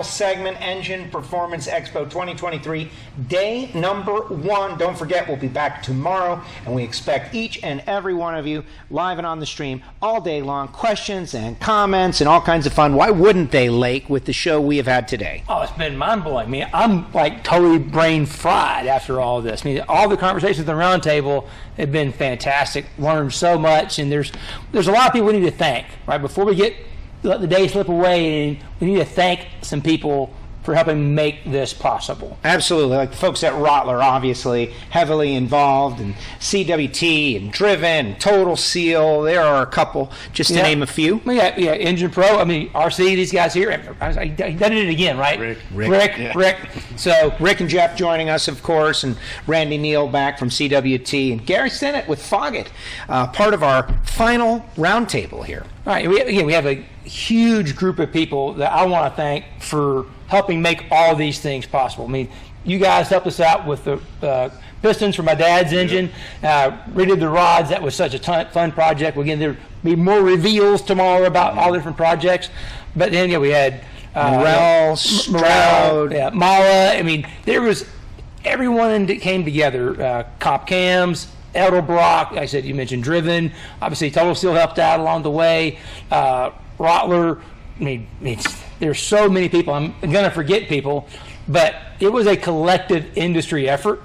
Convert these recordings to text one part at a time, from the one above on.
segment, Engine Performance Expo 2023, day number 1. Don't forget, we'll be back tomorrow, and we expect each and every one of you live and on the stream all day long. Questions and comments and all kinds of fun. Why wouldn't they, Lake, with the show we have had today? Oh, it's been mind-blowing. I mean, I'm like totally brain fried after all of this. I mean, all the conversations at the roundtable have been fantastic. Learned so much, and there's a lot of people we need to thank, right? Before we let the day slip away, we need to thank some people for helping make this possible. Absolutely. Like the folks at Rottler, obviously, heavily involved, and CWT, and Driven, and Total Seal. There are a couple, just to name a few. Yeah, Engine Pro. I mean, RC, these guys here. He did it again, right? Rick. So Rick and Jeff joining us, of course, and Randy Neal back from CWT, and Gary Sennett with Foggett, part of our final roundtable here. All right. We have a huge group of people that I want to thank for helping make all these things possible. I mean, you guys helped us out with the pistons for my dad's engine. Redid the rods. That was such a fun project. Again, there'll be more reveals tomorrow about all different projects. But then, we had Morel, Stroud, Mala. I mean, there was everyone that came together. Cop Cams, Edelbrock. Like I said, you mentioned Driven. Obviously, Total Seal helped out along the way. Rottler. I mean, there's so many people. I'm going to forget people, but it was a collective industry effort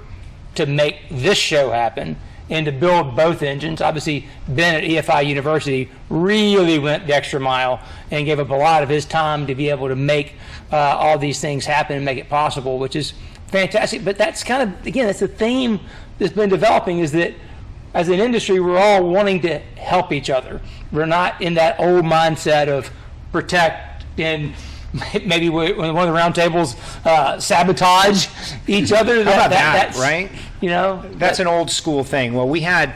to make this show happen and to build both engines. Obviously, Ben at EFI University really went the extra mile and gave up a lot of his time to be able to make all these things happen and make it possible, which is fantastic. But that's kind of, again, that's the theme that's been developing, is that as an industry, we're all wanting to help each other. We're not in that old mindset of protect and maybe one of the roundtables sabotage each other. How about that, right? That's an old school thing. Well, we had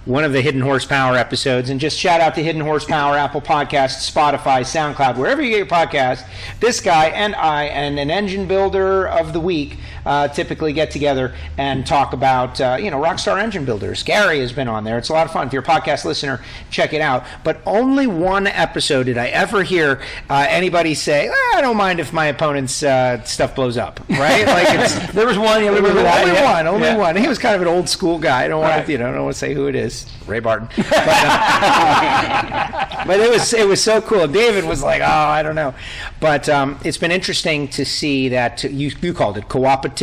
one of the Hidden Horsepower episodes, and just shout out to Hidden Horsepower, Apple Podcasts, Spotify, SoundCloud, wherever you get your podcast. This guy and I and an engine builder of the week typically get together and talk about rockstar engine builders. Gary has been on there. It's a lot of fun. If you're a podcast listener, check it out. But only one episode did I ever hear anybody say, I don't mind if my opponent's stuff blows up, right? Like there was one. Only one. He was kind of an old school guy. I don't want to say who it is. Ray Barton. But it was so cool. David was like, I don't know. But it's been interesting to see that you called it co-opetition.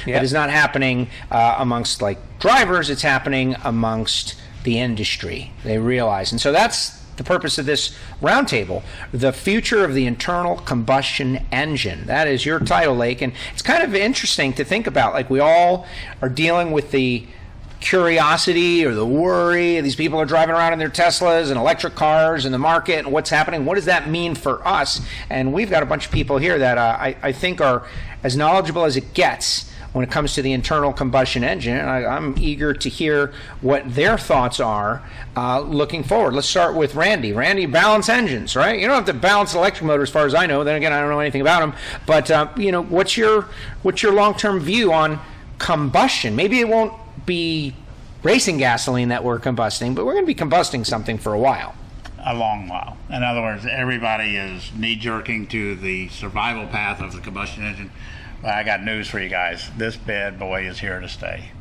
That is not happening amongst like drivers. It's happening amongst the industry. They realize. And so that's the purpose of this roundtable, the future of the internal combustion engine. That is your title, Lake. And it's kind of interesting to think about. Like, we all are dealing with the curiosity or the worry. These people are driving around in their Teslas and electric cars in the market, and what's happening. What does that mean for us? And we've got a bunch of people here that I think are as knowledgeable as it gets when it comes to the internal combustion engine. And I'm eager to hear what their thoughts are looking forward. Let's start with Randy. Randy, balance engines, right? You don't have to balance electric motors, as far as I know. Then again, I don't know anything about them. But what's your long-term view on combustion? Maybe it won't be racing gasoline that we're combusting, but we're going to be combusting something for a while. A long while. In other words, everybody is knee-jerking to the survival path of the combustion engine. But I got news for you guys. This bad boy is here to stay.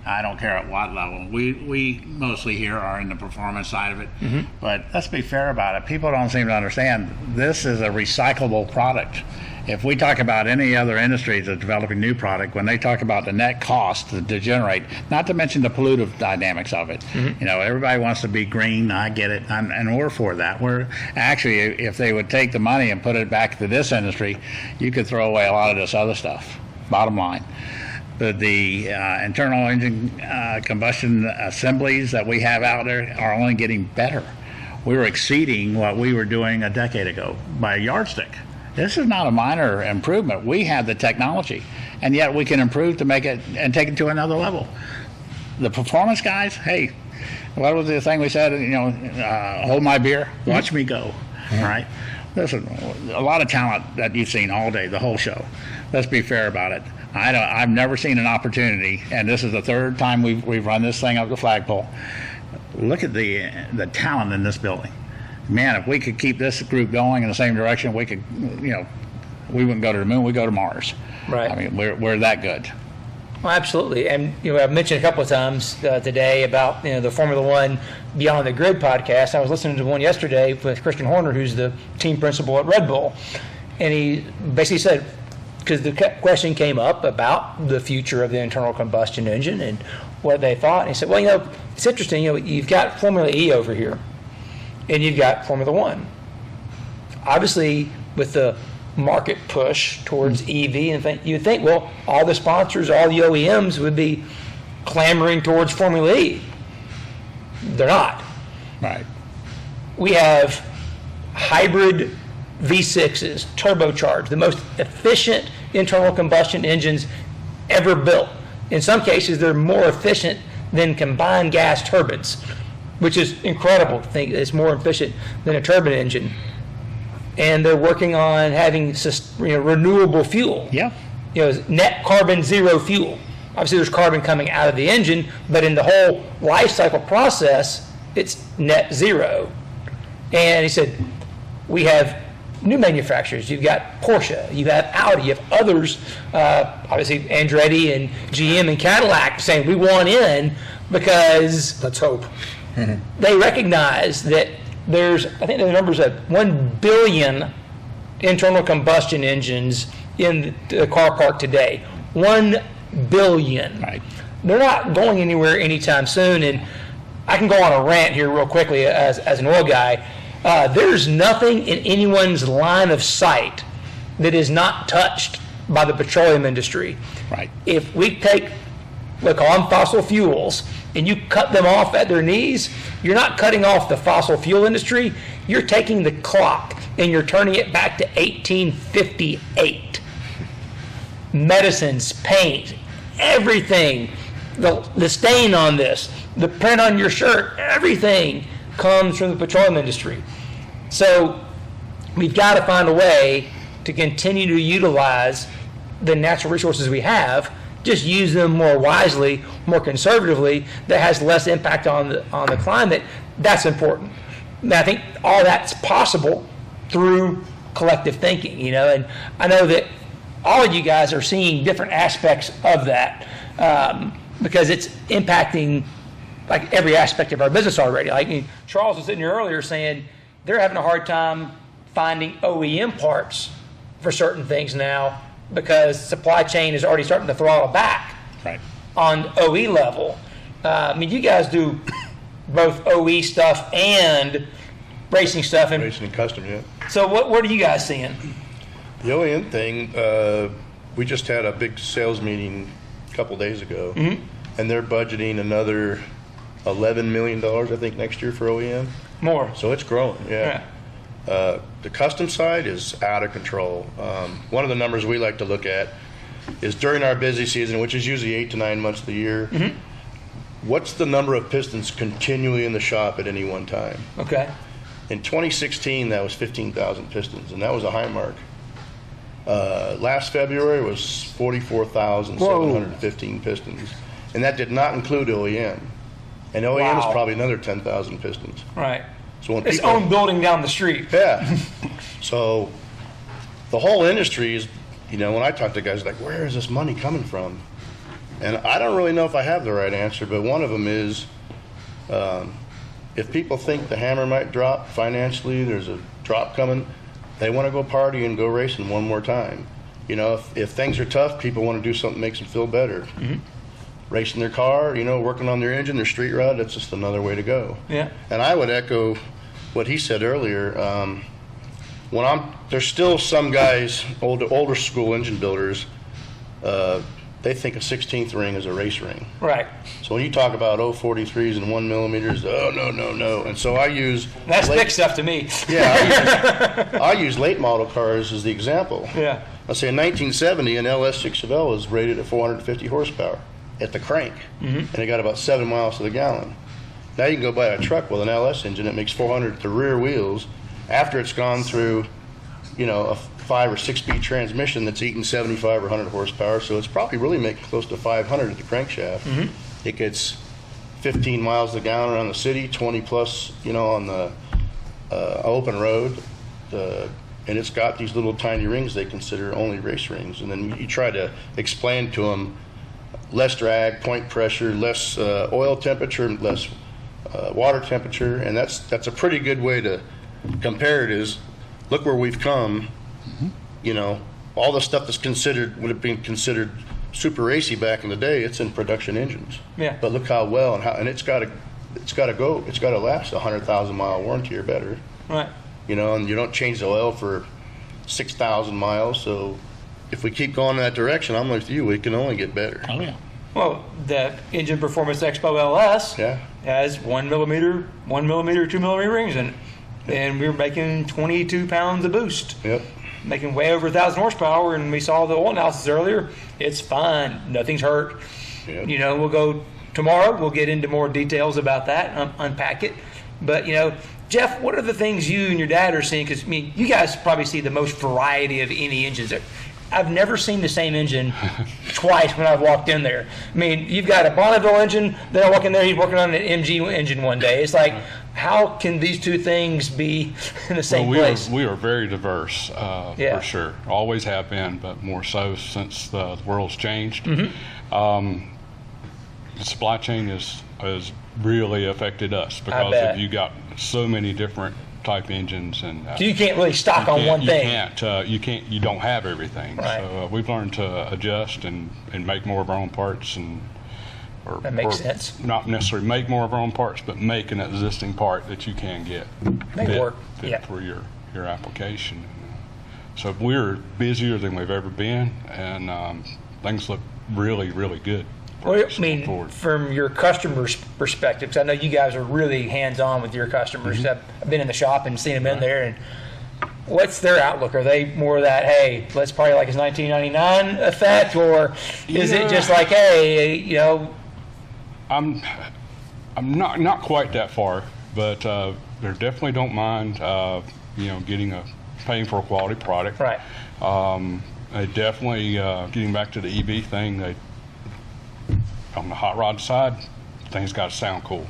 I don't care at what level. We mostly here are in the performance side of it. Mm-hmm. But let's be fair about it. People don't seem to understand this is a recyclable product. If we talk about any other industries that's developing new product, when they talk about the net cost to generate, not to mention the pollutive dynamics of it, everybody wants to be green. I get it, and we're for that. We're actually, if they would take the money and put it back to this industry, you could throw away a lot of this other stuff. Bottom line. But the internal engine combustion assemblies that we have out there are only getting better. We were exceeding what we were doing a decade ago by a yardstick. This is not a minor improvement. We have the technology, and yet we can improve to make it and take it to another level. The performance guys, hey, what was the thing we said? Hold my beer, watch me go. All right. Listen, a lot of talent that you've seen all day, the whole show. Let's be fair about it. I've never seen an opportunity, and this is the third time we've run this thing up the flagpole. Look at the talent in this building. Man, if we could keep this group going in the same direction, we could, we wouldn't go to the moon. We go to Mars. Right. I mean, we're that good. Well, absolutely. And I've mentioned a couple of times today about the Formula One Beyond the Grid podcast. I was listening to one yesterday with Christian Horner, who's the team principal at Red Bull, and he basically said, because the question came up about the future of the internal combustion engine and what they thought, and he said, well, it's interesting. You've got Formula E over here, and you've got Formula One. Obviously, with the market push towards EV, and you'd think, well, all the sponsors, all the OEMs would be clamoring towards Formula E. They're not. Right. We have hybrid V6s, turbocharged, the most efficient internal combustion engines ever built. In some cases, they're more efficient than combined gas turbines, which is incredible to think it's more efficient than a turbine engine. And they're working on having renewable fuel. Yeah. Net carbon zero fuel. Obviously, there's carbon coming out of the engine, but in the whole life cycle process, it's net zero. And he said, we have new manufacturers. You've got Porsche, you have Audi, you have others, obviously Andretti and GM and Cadillac saying we want in because let's hope they recognize that I think the numbers at 1 billion internal combustion engines in the car park today. 1 billion. Right. They're not going anywhere anytime soon. And I can go on a rant here real quickly as an oil guy. There's nothing in anyone's line of sight that is not touched by the petroleum industry. Right. If we take, look, on fossil fuels, and you cut them off at their knees, you're not cutting off the fossil fuel industry, you're taking the clock and you're turning it back to 1858. Medicines, paint, everything, the stain on this, the print on your shirt, everything comes from the petroleum industry. So we've got to find a way to continue to utilize the natural resources we have, just use them more wisely, more conservatively, that has less impact on the climate. That's important. And I think all that's possible through collective thinking, and I know that all of you guys are seeing different aspects of that because it's impacting like every aspect of our business already. Like Charles was sitting here earlier saying they're having a hard time finding OEM parts for certain things now because supply chain is already starting to throttle back on OE level. You guys do both OE stuff and racing stuff. Racing and custom, yeah. So what are you guys seeing? The OEM thing, we just had a big sales meeting a couple days ago, and they're budgeting another $11 million, I think, next year for OEM. More. So it's growing, yeah. The custom side is out of control. One of the numbers we like to look at is during our busy season, which is usually 8 to 9 months of the year, what's the number of pistons continually in the shop at any one time? Okay. In 2016, that was 15,000 pistons, and that was a high mark. Last February was 44,715 pistons, and that did not include OEM. And OEM is probably another 10,000 pistons. Right. So when its own building down the street. Yeah. So the whole industry is, when I talk to guys, like, where is this money coming from? And I don't really know if I have the right answer, but one of them is if people think the hammer might drop financially, there's a drop coming, they want to go party and go racing one more time. If things are tough, people want to do something that makes them feel better. Racing their car, working on their engine, their street rod, that's just another way to go. Yeah. And I would echo what he said earlier. There's still some guys, older school engine builders, they think a 16th ring is a race ring. Right. So when you talk about 043s and 1 millimeters, no. And so I use... That's big stuff to me. Yeah, I use late model cars as the example. Yeah. I'll say in 1970, an LS6 Chevelle was rated at 450 horsepower at the crank, and it got about 7 miles to the gallon. Now you can go buy a truck with an LS engine that makes 400 at the rear wheels after it's gone through, a 5 or 6 speed transmission that's eating 75 or 100 horsepower, so it's probably really making close to 500 at the crankshaft. It gets 15 miles to the gallon around the city, 20 plus, on the open road. and it's got these little tiny rings they consider only race rings. And then you try to explain to them less drag, point pressure, less oil temperature, less water temperature, and that's a pretty good way to compare it. Is look where we've come. You know, all the stuff that's would have been considered super racy back in the day. It's in production engines. Yeah. But look how well and it's got to last 100,000 mile warranty or better. Right. You know, and you don't change the oil for 6,000 miles. So if we keep going in that direction, I'm with you. We can only get better. Oh yeah. Well, the Engine Performance Expo LS has 1 millimeter, 2 millimeter rings in it. And we were making 22 pounds of boost. Yep. Making way over 1,000 horsepower, and we saw the oil analysis earlier. It's fine. Nothing's hurt. Yep. You know, we'll go tomorrow. We'll get into more details about that, unpack it. But, you know, Jeff, what are the things you and your dad are seeing? Because, I mean, you guys probably see the most variety of any engines. I've never seen the same engine twice when I've walked in there. I mean, you've got a Bonneville engine, then I walk in there, he's working on an MG engine one day. It's like, how can these two things be in the same place? We are very diverse, for sure. Always have been, but more so since the world's changed. The supply chain has really affected us because you got so many different type engines, and so you can't really stock on one thing. You don't have everything. Right. So we've learned to adjust and make more of our own parts, that makes sense. Not necessarily make more of our own parts, but make an existing part that you can get fit for your application. So we're busier than we've ever been, and things look really, really good. Well, I mean, from your customer's perspective, because I know you guys are really hands-on with your customers. I've been in the shop and seen them in there, and what's their outlook? Are they more that, hey, let's party like it's 1999 effect, or is it just like, hey, you know? I'm not quite that far, but they definitely don't mind, you know, paying for a quality product. Right. They definitely getting back to the EV thing. On the hot rod side, things got to sound cool.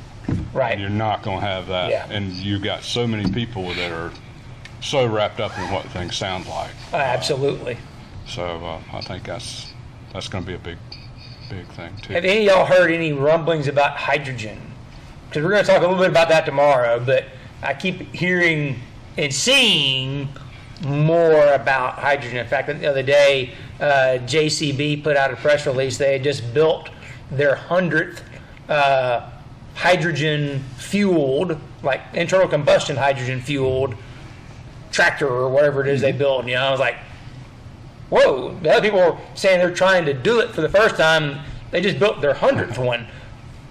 Right. You're not going to have that. Yeah. And you've got so many people that are so wrapped up in what things sound like. Absolutely. So I think that's going to be a big thing, too. Have any of y'all heard any rumblings about hydrogen? Because we're going to talk a little bit about that tomorrow, but I keep hearing and seeing more about hydrogen. In fact, the other day, JCB put out a press release. They had just built their 100th hydrogen-fueled, like internal combustion hydrogen-fueled tractor or whatever it is they built. You know, I was like, whoa. The other people are saying they're trying to do it for the first time. They just built their 100th one.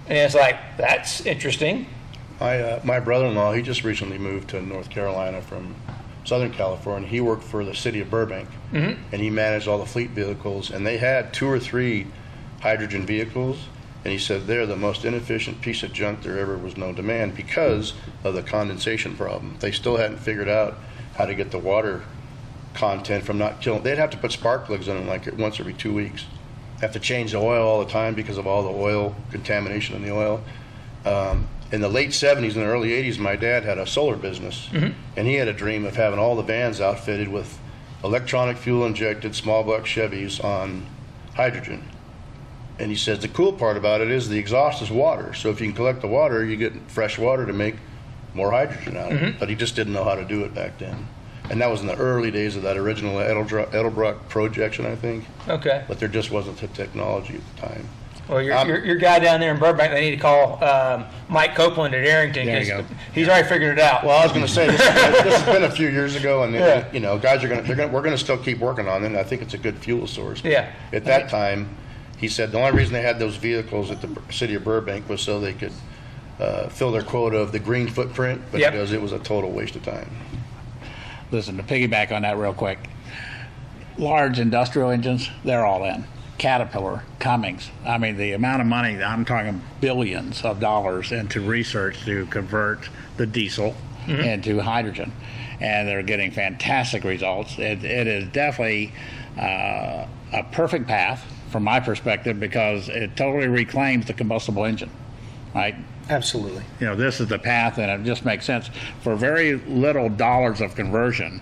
And it's like, that's interesting. My brother-in-law, he just recently moved to North Carolina from Southern California. He worked for the city of Burbank, and he managed all the fleet vehicles, and they had 2 or 3 hydrogen vehicles, and he said they're the most inefficient piece of junk there ever was known to man because of the condensation problem. They still hadn't figured out how to get the water content from not killing. They'd have to put spark plugs in them like once every 2 weeks. Have to change the oil all the time because of all the oil contamination in the oil. In the late 70s and the early 80s, my dad had a solar business, and he had a dream of having all the vans outfitted with electronic fuel injected small block Chevys on hydrogen. And he says the cool part about it is the exhaust is water. So if you can collect the water, you get fresh water to make more hydrogen out of it. But he just didn't know how to do it back then. And that was in the early days of that original Edelbrock projection, I think. Okay. But there just wasn't the technology at the time. Well, your guy down there in Burbank, they need to call Mike Copeland at Arrington because he's already figured it out. Well, I was going to say this has been a few years ago, and you know, guys we're going to still keep working on it. And I think it's a good fuel source. Yeah. At that time, he said the only reason they had those vehicles at the city of Burbank was so they could fill their quota of the green footprint, but because it was a total waste of time. Listen, to piggyback on that real quick, large industrial engines, they're all in. Caterpillar, Cummins. I mean, the amount of money, I'm talking billions of dollars into research to convert the diesel into hydrogen. And they're getting fantastic results. It is definitely a perfect path from my perspective because it totally reclaims the combustible engine. right? Absolutely. You know, this is the path, and it just makes sense. For very little dollars of conversion,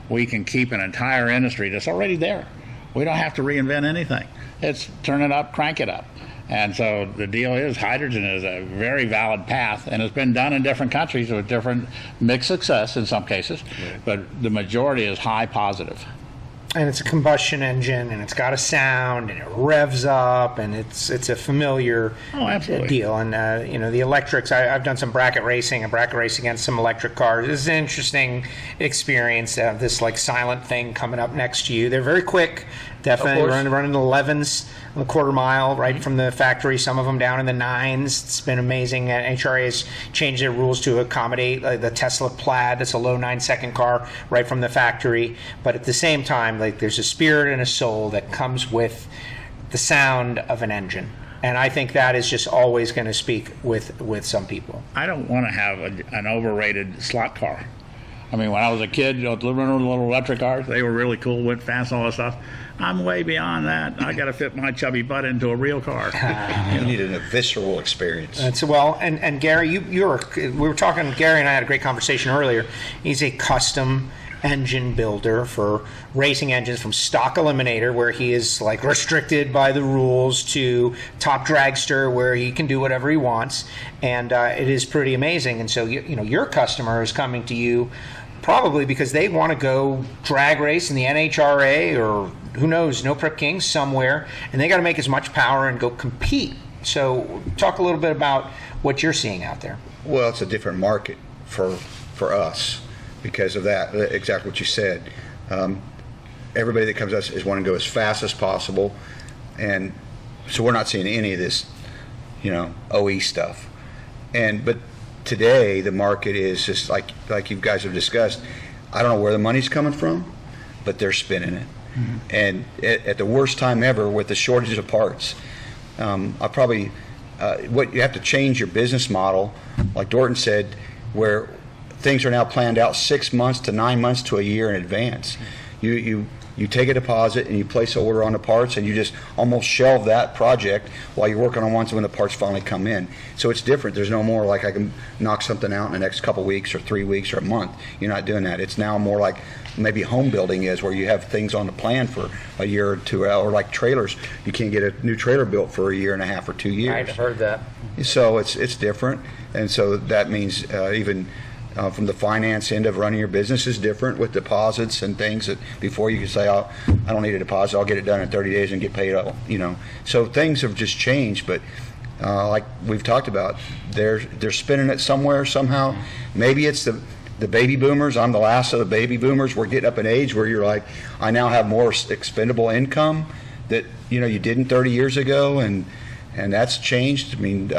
we can keep an entire industry that's already there. We don't have to reinvent anything. It's turn it up, crank it up. And so the deal is hydrogen is a very valid path, and it's been done in different countries with different mixed success in some cases, but the majority is high positive. And it's a combustion engine, and it's got a sound, and it revs up, and it's a familiar deal. And you know, the electrics. I've done some bracket racing. I bracket race against some electric cars. It's an interesting experience. This like silent thing coming up next to you. They're very quick. Definitely running 11s on the quarter mile right from the factory. Some of them down in the 9s. It's been amazing. HRA has changed their rules to accommodate the Tesla Plaid. That's a low 9-second car right from the factory. But at the same time, like there's a spirit and a soul that comes with the sound of an engine. And I think that is just always going to speak with some people. I don't want to have an overrated slot car. I mean, when I was a kid, you know, remember the little electric cars? They were really cool, went fast, all that stuff. I'm way beyond that. I got to fit my chubby butt into a real car. You need a visceral experience. That's well, and Gary, we were talking. Gary and I had a great conversation earlier. He's a custom engine builder for racing engines, from stock eliminator, where he is like restricted by the rules, to top dragster, where he can do whatever he wants, and it is pretty amazing. And so you know your customer is coming to you probably because they want to go drag race in the NHRA or who knows, No Prep Kings somewhere, and they got to make as much power and go compete. So talk a little bit about what you're seeing out there. Well, it's a different market for us because of that, exactly what you said. Everybody that comes to us is wanting to go as fast as possible, and so we're not seeing any of this, you know, OE stuff. But today the market is just like you guys have discussed. I don't know where the money's coming from, but they're spending it. Mm-hmm. And at the worst time ever with the shortage of parts. What you have to change your business model, like Dorton said, where things are now planned out 6 months to 9 months to a year in advance. You take a deposit and you place an order on the parts, and you just almost shelve that project while you're working on ones when the parts finally come in. So it's different. There's no more like I can knock something out in the next couple weeks or 3 weeks or a month. You're not doing that. It's now more like maybe home building is, where you have things on the plan for a year or two, or like trailers. You can't get a new trailer built for a year and a half or 2 years. I've heard that. So it's different, and so that means even from the finance end of running your business is different with deposits and things that before you could say, oh, I don't need a deposit, I'll get it done in 30 days and get paid, you know. So things have just changed, but like we've talked about, they're spending it somewhere somehow. Maybe it's the baby boomers. I'm the last of the baby boomers. We're getting up in age where you're like, I now have more expendable income that you didn't 30 years ago, and that's changed. I mean,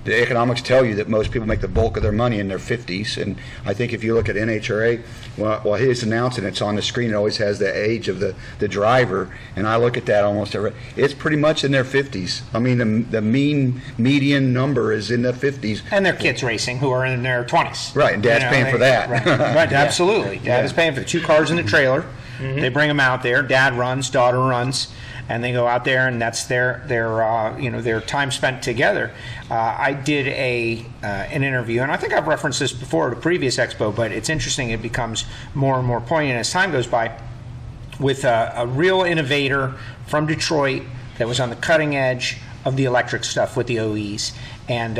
the economics tell you that most people make the bulk of their money in their 50s, and I think if you look at NHRA, while he's announcing it's on the screen, it always has the age of the driver, and I look at that almost it's pretty much in their 50s. I mean, the median number is in the 50s. And their kids racing who are in their 20s. Right, and Dad's paying for that. Right, absolutely. Dad is paying for the 2 cars in the trailer. Mm-hmm. They bring them out there. Dad runs, daughter runs, and they go out there, and that's their time spent together. I did an interview, and I think I've referenced this before at a previous Expo, but it's interesting. It becomes more and more poignant as time goes by, with a real innovator from Detroit that was on the cutting edge of the electric stuff with the OEs. And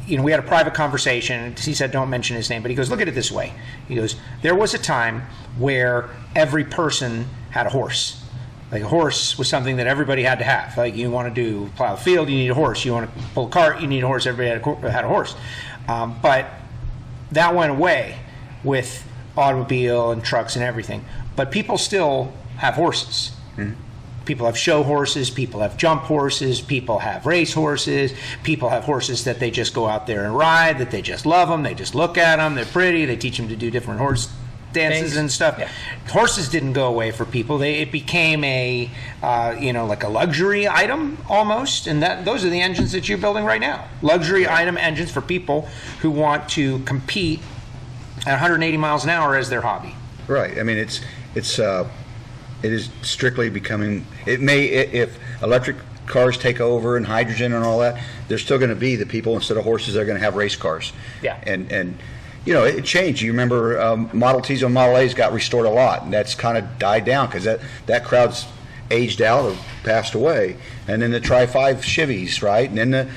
we had a private conversation. He said, don't mention his name, but he goes, look at it this way. He goes, there was a time where every person had a horse. Like a horse was something that everybody had to have. Like you want to plow the field, you need a horse. You want to pull a cart, you need a horse. Everybody had a horse. But that went away with automobile and trucks and everything. But people still have horses. Mm-hmm. People have show horses, people have jump horses, people have race horses, people have horses that they just go out there and ride, that they just love them, they just look at them, they're pretty, they teach them to do different horse dances and stuff. Yeah. Horses didn't go away for people. It became like a luxury item almost, and those are the engines that you're building right now. Luxury item engines for people who want to compete at 180 miles an hour as their hobby. Right. I mean, it is strictly becoming. It may, if electric cars take over and hydrogen and all that, there's still going to be the people instead of horses that are going to have race cars. Yeah. And you know, it changed. You remember Model Ts and Model A's got restored a lot, and that's kind of died down because that crowd's aged out or passed away. And then the Tri-5 Chevys, right? And then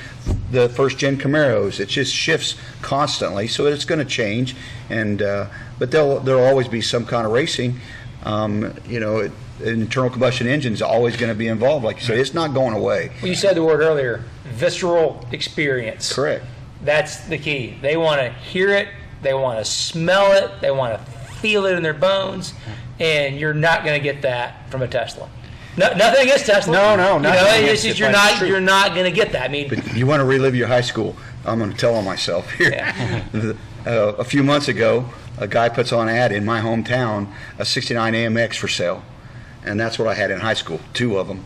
the first-gen Camaros. It just shifts constantly, so it's going to change. And but there'll always be some kind of racing. You know, an internal combustion engine is always going to be involved. Like you said, it's not going away. Well, you said the word earlier, visceral experience. Correct. That's the key. They want to hear it. They want to smell it. They want to feel it in their bones. And you're not going to get that from a Tesla. No, nothing against Tesla. No, nothing against it, you're not going to get that. I mean, but you want to relive your high school. I'm going to tell on myself here. Yeah. A few months ago, a guy puts on an ad in my hometown, a 69 AMX for sale. And that's what I had in high school, 2 of them.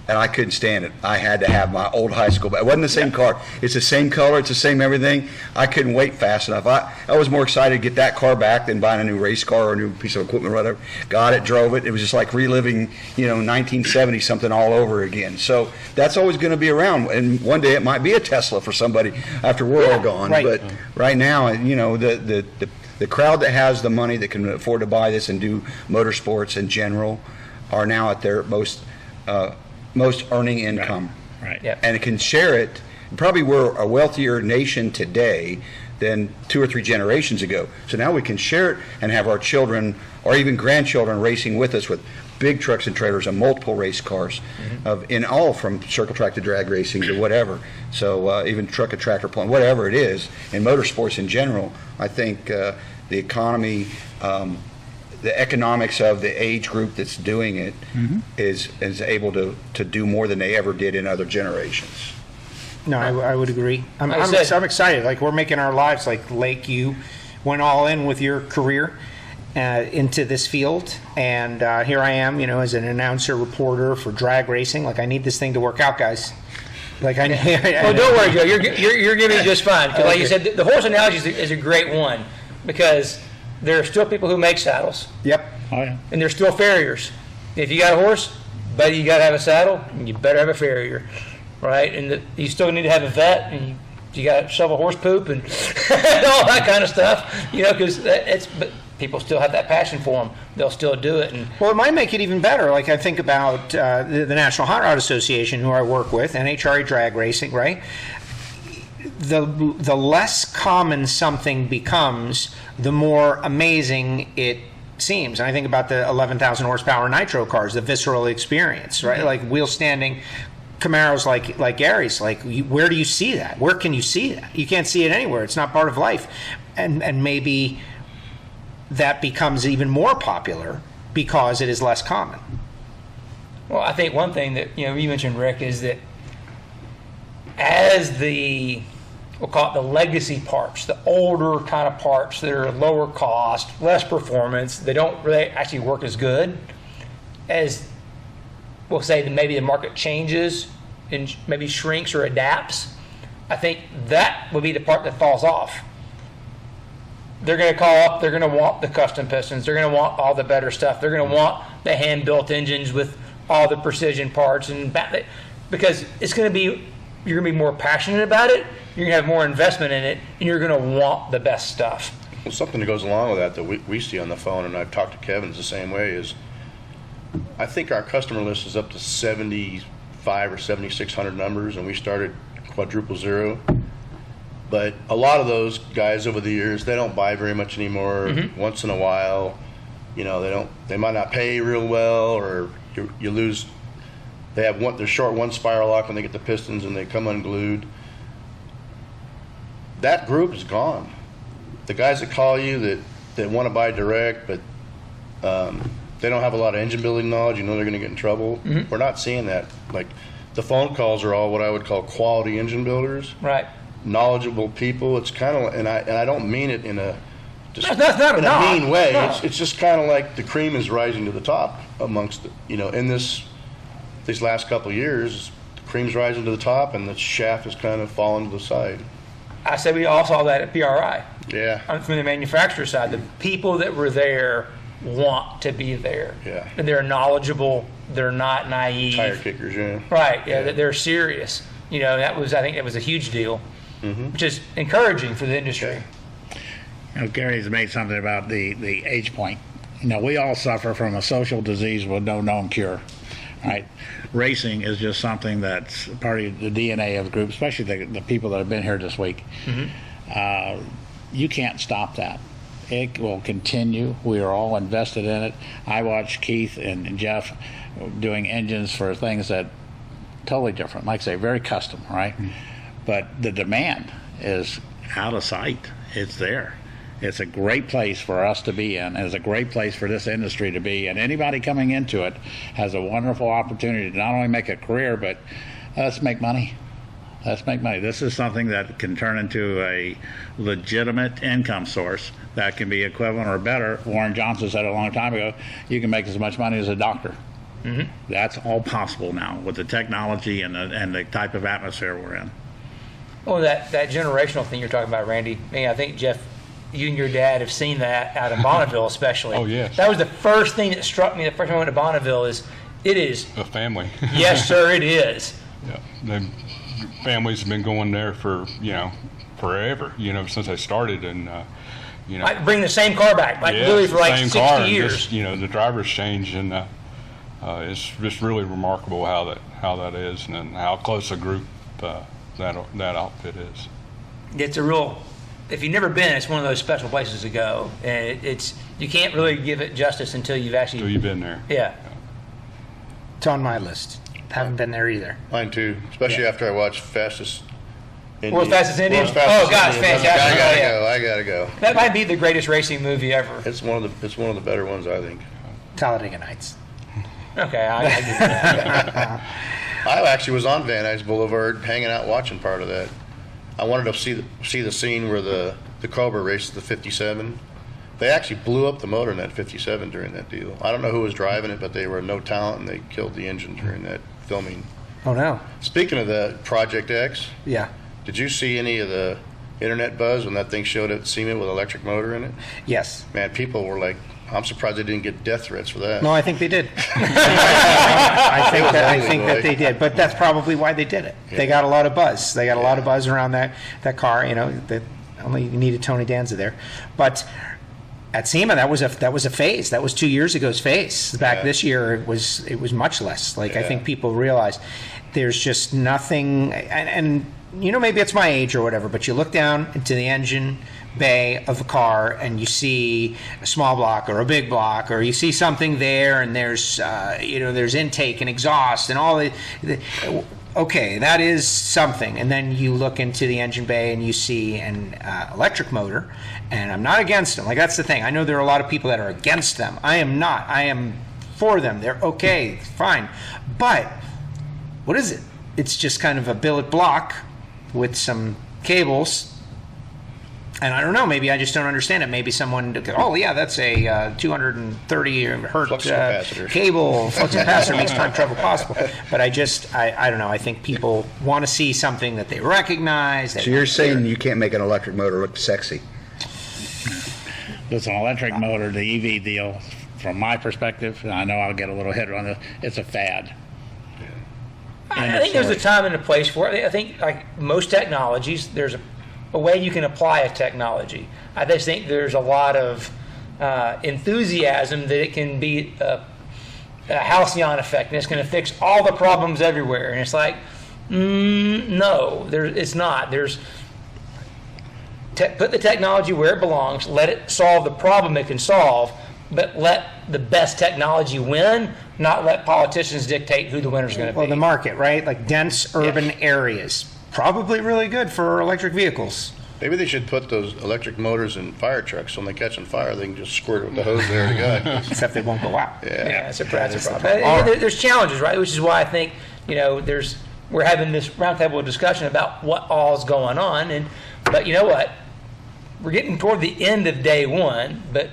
And I couldn't stand it. I had to have my old high school. But it wasn't the same car. It's the same color. It's the same everything. I couldn't wait fast enough. I was more excited to get that car back than buying a new race car or a new piece of equipment or whatever. Got it, drove it. It was just like reliving, 1970 something all over again. So that's always going to be around. And one day it might be a Tesla for somebody after we're all gone. Right. But right now, the crowd that has the money that can afford to buy this and do motorsports in general are now at their most earning income. Right. Yep. And it can share it. Probably we're a wealthier nation today than 2 or 3 generations ago. So now we can share it and have our children or even grandchildren racing with us with big trucks and trailers and multiple race cars in all from circle track to drag racing to whatever. So even truck and tractor pulling, whatever it is, in motorsports in general, I think the economy, the economics of the age group that's doing it is able to do more than they ever did in other generations. No, I would agree. I'm Like I said- excited. Like, we're making our lives, like Lake, you went all in with your career into this field, and here I am, as an announcer, reporter for drag racing. Like, I need this thing to work out, guys. Like, I well, don't worry, Joe. You're giving it just fine. 'Cause like you said, the horse analogy is a great one because there are still people who make saddles. Yep. Oh, yeah. And there's still farriers. If you got a horse, buddy, you got to have a saddle, and you better have a farrier, right? And you still need to have a vet, and you got to shovel horse poop and all that kind of stuff, because but people still have that passion for them. They'll still do it. And Well, it might make it even better. Like, I think about the National Hot Rod Association, who I work with, NHRA Drag Racing, right? The less common something becomes, the more amazing it seems. And I think about the 11,000 horsepower nitro cars, the visceral experience, right? Like wheel standing Camaros like Gary's. Like, where do you see that? Where can you see that? You can't see it anywhere. It's not part of life. And maybe that becomes even more popular because it is less common. well, I think one thing that you mentioned, Rick, is that as we'll call it the legacy parts, the older kind of parts that are lower cost, less performance, they don't really actually work as good as, we'll say, that maybe the market changes and maybe shrinks or adapts. I think that would be the part that falls off. They're going to call up, they're going to want the custom pistons, they're going to want all the better stuff, they're going to want the hand-built engines with all the precision parts, because it's going to be, you're going to be more passionate about it, you're going to have more investment in it, and you're going to want the best stuff. Well, something that goes along with that we see on the phone, and I've talked to Kevin, is the same way, is I think our customer list is up to 75 or 7,600 numbers, and we started quadruple zero. But a lot of those guys over the years, they don't buy very much anymore. Once in a while, they might not pay real well, or you lose. They have they're short one spiral lock when they get the pistons and they come unglued. That group is gone. The guys that call you that want to buy direct, but they don't have a lot of engine building knowledge, they're going to get in trouble. We're not seeing that. Like, the phone calls are all what I would call quality engine builders. Right. Knowledgeable people. It's kind of, and I don't mean it in a That's not in a a knock. mean way. No. It's just kind of like the cream is rising to the top amongst in these last couple of years, the cream's rising to the top and the shaft is kind of falling to the side. I said we all saw that at PRI. Yeah. From the manufacturer side, the people that were there want to be there. Yeah. And they're knowledgeable. They're not naive. Tire kickers, yeah. Right. Yeah. They're serious. I think that was a huge deal, which is encouraging for the industry. Gary's made something about the age point. We all suffer from a social disease with no known cure, right? Racing is just something that's part of the DNA of the group, especially the people that have been here this week. You can't stop that. It will continue. We are all invested in it. I watch Keith and Jeff doing engines for things that totally different, like I say, very custom, right? But the demand is out of sight. It's there. It's a great place for us to be in. It's a great place for this industry to be. And anybody coming into it has a wonderful opportunity to not only make a career, but let's make money. Let's make money. This is something that can turn into a legitimate income source that can be equivalent or better. Warren Johnson said a long time ago, you can make as much money as a doctor. That's all possible now with the technology and the type of atmosphere we're in. Well, that generational thing you're talking about, Randy, I think, Jeff, you and your dad have seen that out in Bonneville especially. Oh, yes. That was the first thing that struck me the first time I went to Bonneville is it is. A family. Yes, sir, it is. Yeah. The families have been going there for, forever, since they started. And, I bring the same car back, literally for like 60 years. Just, the drivers change, and it's just really remarkable how that is and how close a group that outfit is. It's a real, if you've never been, it's one of those special places to go, and you can't really give it justice until you've actually. Until you've been there. Yeah. It's on my list. Haven't been there either. Mine too, especially after I watched Fastest Indian. World's Fastest Indian? Fastest Oh, gosh, Indian. fantastic. I gotta go. That might be the greatest racing movie ever. It's one of the better ones, I think. Talladega Nights. Okay, I give you that. I actually was on Van Nuys Boulevard hanging out watching part of that. I wanted to see the scene where the Cobra raced the 57. They actually blew up the motor in that 57 during that deal. I don't know who was driving it, but they were no talent, and they killed the engine during that filming. Oh, no. Speaking of the Project X, Yeah. did you see any of the internet buzz when that thing showed up Seaman with an electric motor in it? Yes. Man, people were like, I'm surprised they didn't get death threats for that. No, I think they did. I think that they did, but that's probably why they did it. Yeah. They got a lot of buzz. They got a lot of buzz around that car. That only needed Tony Danza there, but at SEMA that was a phase. That was 2 years ago's phase. Back this year it was much less. I think people realize there's just nothing, and maybe it's my age or whatever, but you look down into the engine bay of a car and you see a small block or a big block, or you see something there and there's there's intake and exhaust and all okay, that is something. And then you look into the engine bay and you see an electric motor, and I'm not against them. That's the thing. I know there are a lot of people that are against them. I am not. I am for them. They're okay, fine. But what is it? It's just kind of a billet block with some cables. And I don't know, maybe I just don't understand it. Maybe someone, that's a 230 hertz Flux capacitor. Cable, flux capacitor makes time travel possible. But I don't know. I think people want to see something that they recognize. So you're saying you can't make an electric motor look sexy? It's an electric motor, the EV deal, from my perspective, and I know I'll get a little hit on it, it's a fad. I think there's a time and a place for it. I think, like most technologies, there's a way you can apply a technology. I just think there's a lot of enthusiasm that it can be a halcyon effect, and it's going to fix all the problems everywhere. And it's like, no, it's not. Put the technology where it belongs, let it solve the problem it can solve, but let the best technology win, not let politicians dictate who the winner's going to be. Well, the market, right? Like dense urban areas. Probably really good for electric vehicles. Maybe they should put those electric motors in fire trucks, so when they catch on fire, they can just squirt it with the hose there to go. Except they won't go out. Yeah, that's a problem. There's challenges, right? Which is why I think we're having this roundtable discussion about what all's going on, but you know what? We're getting toward the end of day one, but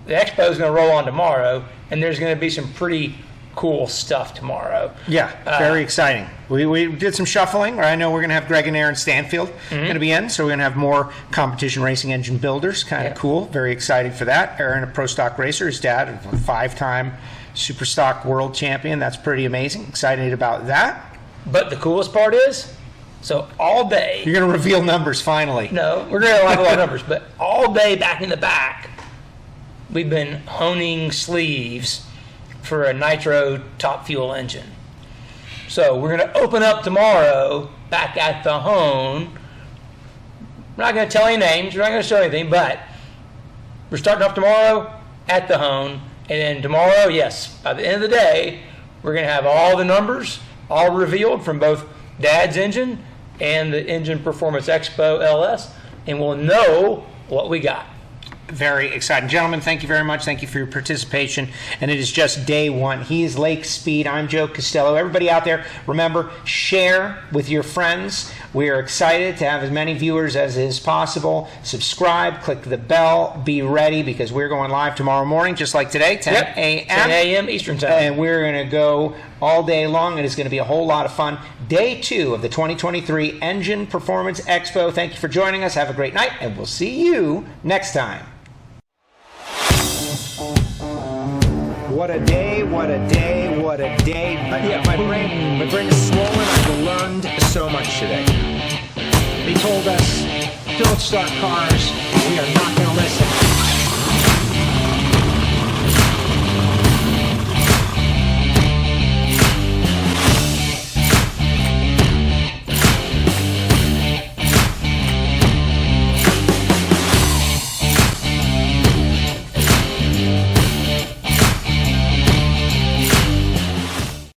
the Expo is going to roll on tomorrow, and there's going to be some pretty cool stuff tomorrow. Yeah, very exciting. We did some shuffling. I know we're going to have Greg and Aaron Stanfield going to be in, so we're going to have more competition racing engine builders. Kind of cool. Very excited for that. Aaron, a pro stock racer, his dad, a 5-time super stock world champion. That's pretty amazing. Excited about that. But the coolest part is, so all day. You're going to reveal numbers finally. No, we're going to have a lot of numbers, but all day back in the back, we've been honing sleeves for a nitro top fuel engine. So we're going to open up tomorrow back at the hone. We're not going to tell any names. We're not going to show anything, but we're starting off tomorrow at the hone. And then tomorrow, yes, by the end of the day, we're going to have all the numbers all revealed from both Dad's engine and the Engine Performance Expo LS, and we'll know what we got. Very exciting. Gentlemen, thank you very much. Thank you for your participation. And it is just day one. He is Lake Speed. I'm Joe Castello. Everybody out there, remember, share with your friends. We are excited to have as many viewers as is possible. Subscribe, click the bell, be ready, because we're going live tomorrow morning, just like today, 10 a.m. 10 a.m. Eastern Time. And we're going to go all day long. It is going to be a whole lot of fun. Day 2 of the 2023 Engine Performance Expo. Thank you for joining us. Have a great night, and we'll see you next time. What a day, what a day, what a day. Yeah, my brain is swollen. I've learned so much today. They told us, don't start cars. We are not going to listen.